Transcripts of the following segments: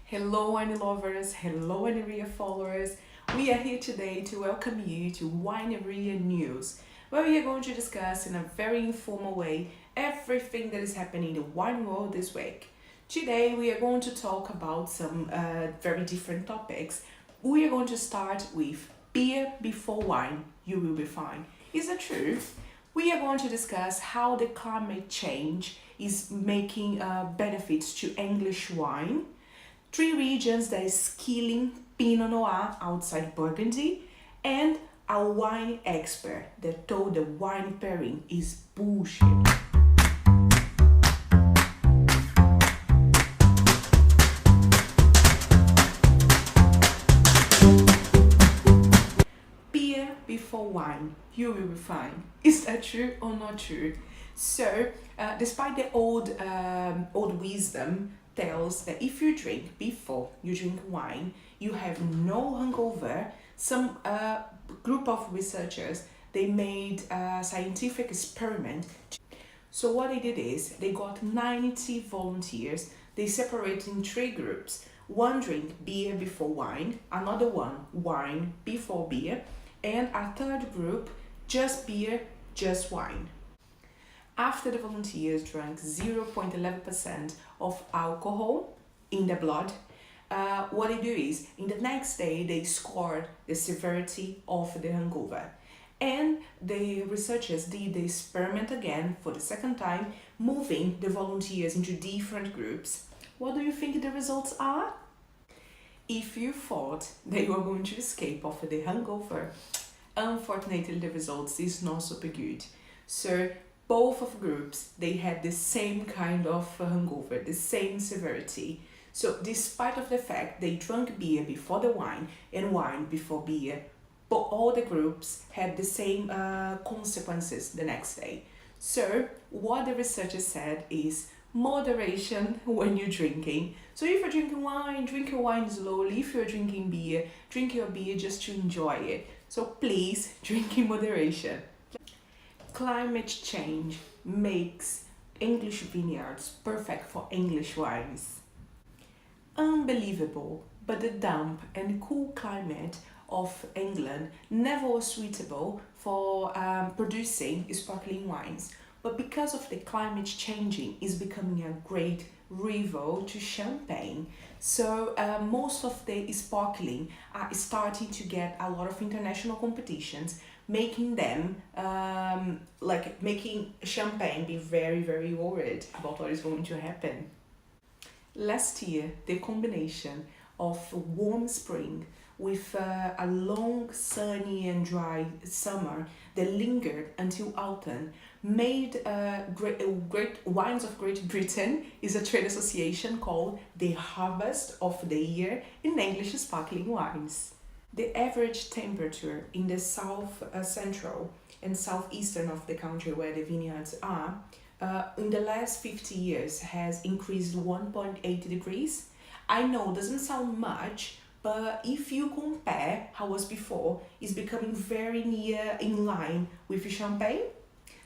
Hello, wine lovers. Hello, Wineriia followers. We are here today to welcome you to Wineriia News, where we are going to discuss in a very informal way everything that is happening in the wine world this week. Today, we are going to talk about some very different topics. We are going to start with beer before wine. You will be fine. Is that true? We are going to discuss how the climate change is making benefits to English wine, three regions that is killing Pinot Noir outside Burgundy, and a wine expert that told the wine pairing is bullshit. Beer before wine, you will be fine. Is that true or not true? So, despite the old wisdom tells that if you drink before you drink wine, you have no hangover. Some group of researchers they made a scientific experiment. So what they did is they got 90 volunteers. They separated in three groups. One drink beer before wine, another one wine before beer, and a third group just beer, just wine. After the volunteers drank 0.11% of alcohol in the blood, what they do is in the next day they scored the severity of the hangover. And the researchers did the experiment again for the second time, moving the volunteers into different groups. What do you think the results are? If you thought they were going to escape of the hangover, unfortunately the results is not super good. So both of groups they had the same kind of hangover, the same severity. So despite of the fact they drank beer before the wine and wine before beer, but all the groups had the same consequences the next day. So what the researchers said is moderation when you're drinking. So if you're drinking wine, drink your wine slowly. If you're drinking beer, drink your beer just to enjoy it. So please drink in moderation. Climate change makes English vineyards perfect for English wines. Unbelievable, but the damp and cool climate of England never was suitable for producing sparkling wines. But because of the climate changing, is becoming a great rival to champagne. So most of the sparkling are starting to get a lot of international competitions, making them making champagne be very worried about what is going to happen. Last year, the combination of warm spring with a long, sunny and dry summer that lingered until autumn made Great Wines of Great Britain is a trade association called the Harvest of the Year in English sparkling wines. The average temperature in the south central and southeastern of the country where the vineyards are in the last 50 years has increased 1.8 degrees. I know doesn't sound much, but if you compare how it was before, it's becoming very near in line with champagne.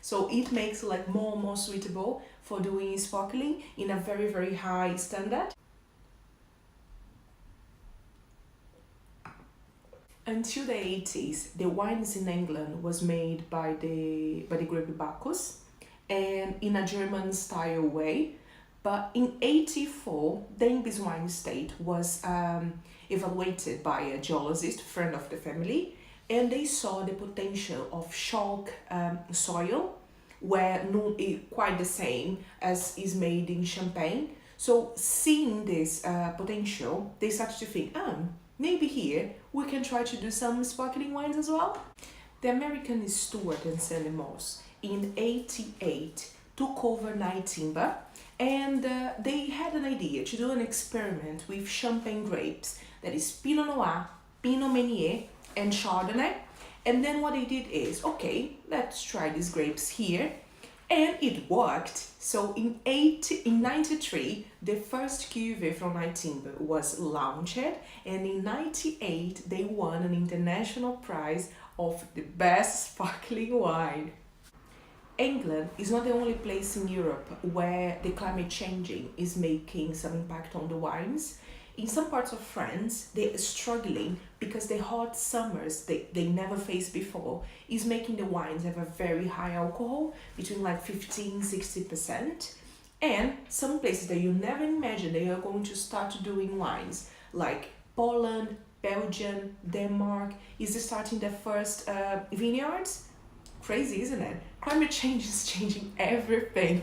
So it makes like more and more suitable for doing sparkling in a very high standard. Until the 80s, the wines in England was made by the grape Bacchus and in a German style way. But in 84, Denbigh's wine estate was evaluated by a geologist, friend of the family, and they saw the potential of chalk soil, where not quite the same as is made in Champagne. So seeing this potential, they started to think, maybe here we can try to do some sparkling wines as well. The American Stewart and Sandy Moss in 88 took over Night Timber, and they had an idea to do an experiment with champagne grapes, that is Pinot Noir, Pinot Meunier and Chardonnay. And then what they did is, okay, let's try these grapes here. And it worked. So in 93, the first cuvée from Night Timber was launched, and in 98 they won an international prize of the best sparkling wine. England is not the only place in Europe where the climate changing is making some impact on the wines. In some parts of France, they're struggling because the hot summers they never faced before is making the wines have a very high alcohol, between like 15-60%. And some places that you never imagined they are going to start doing wines, like Poland, Belgium, Denmark, is starting their first vineyards. Crazy, isn't it? Climate change is changing everything.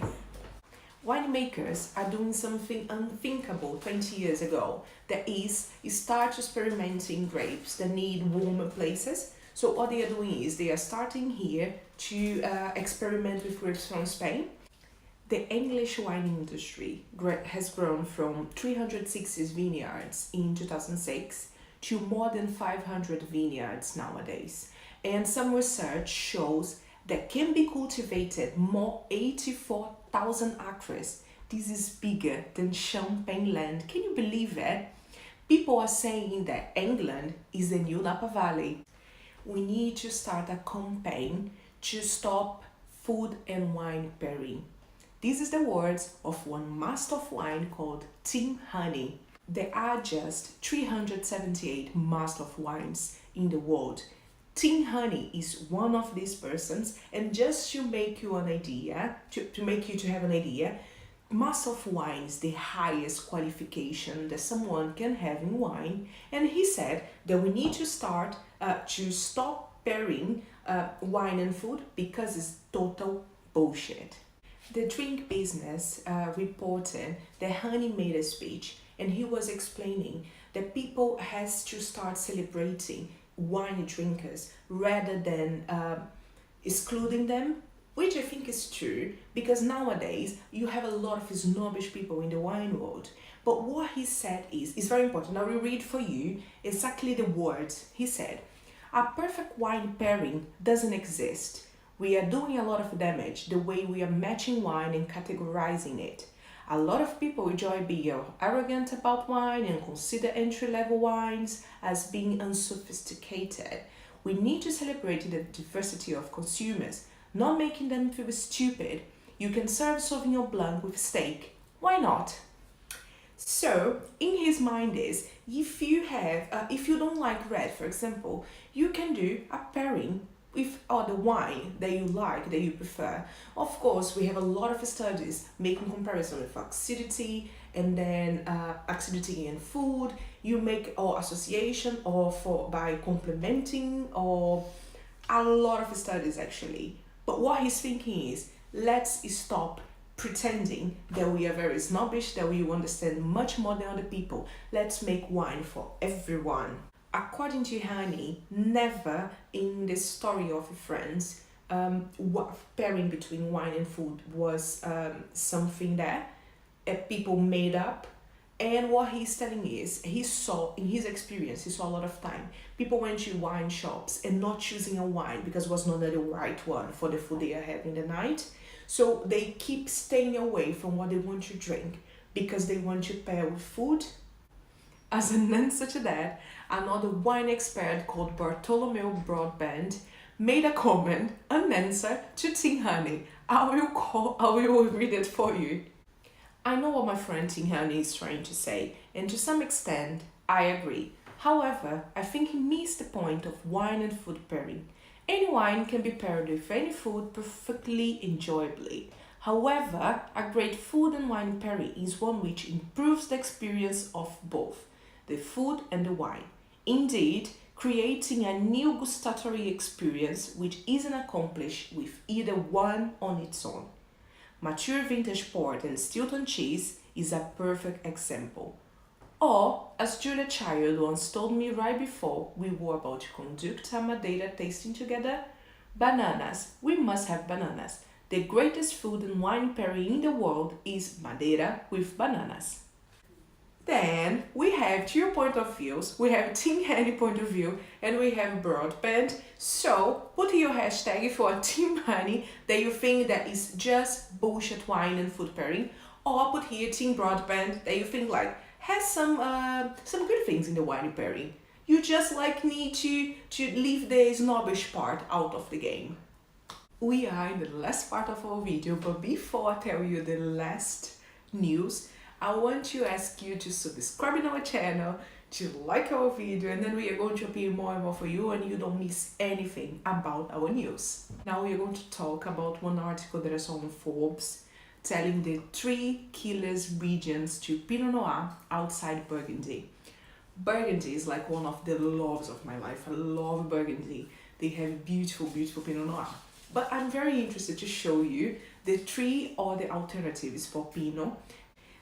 Winemakers are doing something unthinkable 20 years ago. That is, start experimenting grapes that need warmer places. So what they are doing is they are starting here to experiment with grapes from Spain. The English wine industry has grown from 360 vineyards in 2006 to more than 500 vineyards nowadays. And some research shows that can be cultivated more 84,000 acres. This is bigger than Champagne land. Can you believe it? People are saying that England is the new Napa Valley. We need to start a campaign to stop food and wine pairing. This is the words of one master of wine called Tim Honey. There are just 378 master of wines in the world. Tim Honey is one of these persons, and just to make you an idea, to have an idea, Master of Wine is the highest qualification that someone can have in wine, and he said that we need to start to stop pairing wine and food because it's total bullshit. The drink business reported that Honey made a speech, and he was explaining that people has to start celebrating wine drinkers rather than excluding them, which I think is true, because nowadays you have a lot of snobbish people in the wine world. But what he said is very important. I will read for you exactly the words he said. A perfect wine pairing doesn't exist. We are doing a lot of damage the way we are matching wine and categorizing it. A lot of people enjoy being arrogant about wine and consider entry-level wines as being unsophisticated. We need to celebrate the diversity of consumers, not making them feel stupid. You can serve Sauvignon Blanc with steak. Why not? So, in his mind is, if you don't like red, for example, you can do a pairing with other wine that you like, that you prefer. Of course, we have a lot of studies making comparison with acidity and then acidity in food. You make or association or by complementing, or a lot of studies actually. But what he's thinking is, let's stop pretending that we are very snobbish, that we understand much more than other people. Let's make wine for everyone. According to Honey, never in the story of France, pairing between wine and food was something that people made up. And what he's telling is, he saw in his experience, he saw a lot of time, people went to wine shops and not choosing a wine because it was not the right one for the food they are having the night. So they keep staying away from what they want to drink because they want to pair with food. As an answer to that, another wine expert called Bartholomew Broadbent made a comment, an answer to Tim Honey. I will read it for you. I know what my friend Tim Honey is trying to say, and to some extent, I agree. However, I think he missed the point of wine and food pairing. Any wine can be paired with any food perfectly enjoyably. However, a great food and wine pairing is one which improves the experience of both the food and the wine. Indeed, creating a new gustatory experience which isn't accomplished with either one on its own. Mature vintage port and Stilton cheese is a perfect example. Or, as Julia Child once told me right before we were about to conduct a Madeira tasting together, bananas, we must have bananas. The greatest food and wine pairing in the world is Madeira with bananas. Then we have two point of views. We have Tim Honey point of view and we have Broadbent. So put your hashtag for Tim Honey that you think that is just bullshit wine and food pairing, or put here Tim Broadbent that you think like has some good things in the wine pairing. You just like need to leave the snobbish part out of the game. we are in the last part of our video, but before I tell you the last news, I want to ask you to subscribe in our channel, to like our video, and then we are going to appear more and more for you and you don't miss anything about our news. Now we are going to talk about one article that I saw on Forbes telling the 3 killers regions to Pinot Noir outside Burgundy. Burgundy is like one of the loves of my life. I love Burgundy. They have beautiful, beautiful Pinot Noir. But I'm very interested to show you the 3 other alternatives for Pinot.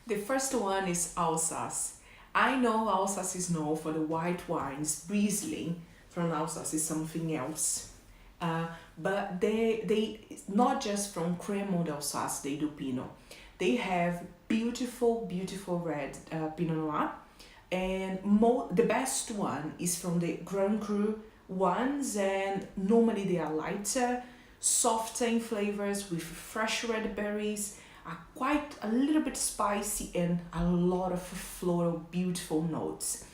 The first one is Alsace. I know Alsace is known for the white wines. Riesling from Alsace is something else. But they not just from Cremant d'Alsace they do Pinot. They have beautiful, beautiful red Pinot Noir. And the best one is from the Grand Cru ones, and normally they are lighter, softer in flavors with fresh red berries, are quite a little bit spicy and a lot of floral, beautiful notes.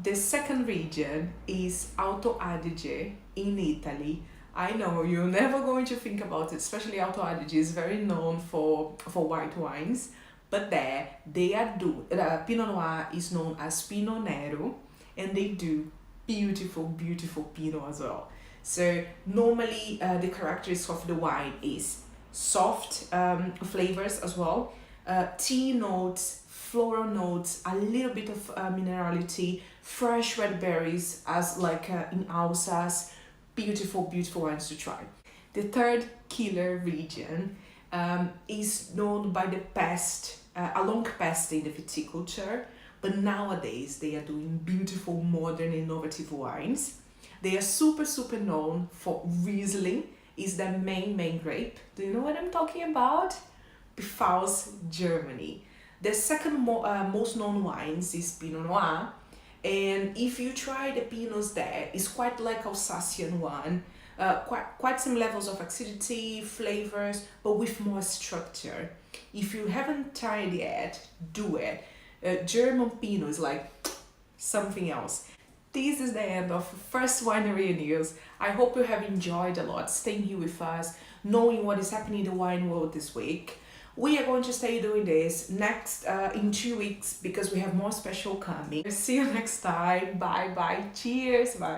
The second region is Alto Adige in Italy. I know you're never going to think about it, especially Alto Adige is very known for white wines. But there, they are Pinot Noir is known as Pinot Nero, and they do beautiful, beautiful Pinot as well. So normally the characteristics of the wine is soft flavors as well, tea notes, floral notes, a little bit of minerality, fresh red berries as like in Alsace. Beautiful, beautiful wines to try. The third killer region is known by the pest, a long pest in the viticulture, but nowadays they are doing beautiful, modern, innovative wines. They are super, super known for Riesling, is their main grape. Do you know what I'm talking about? Pfalz, Germany. The second most known wines is Pinot Noir, and if you try the Pinots there, it's quite like Alsatian one. Quite some levels of acidity, flavors, but with more structure. If you haven't tried it yet, do it. German Pinot is like something else. This is the end of first Wineriia news. I hope you have enjoyed a lot staying here with us, knowing what is happening in the wine world this week. We are going to stay doing this next in 2 weeks because we have more special coming. See you next time. Bye bye. Cheers. Bye.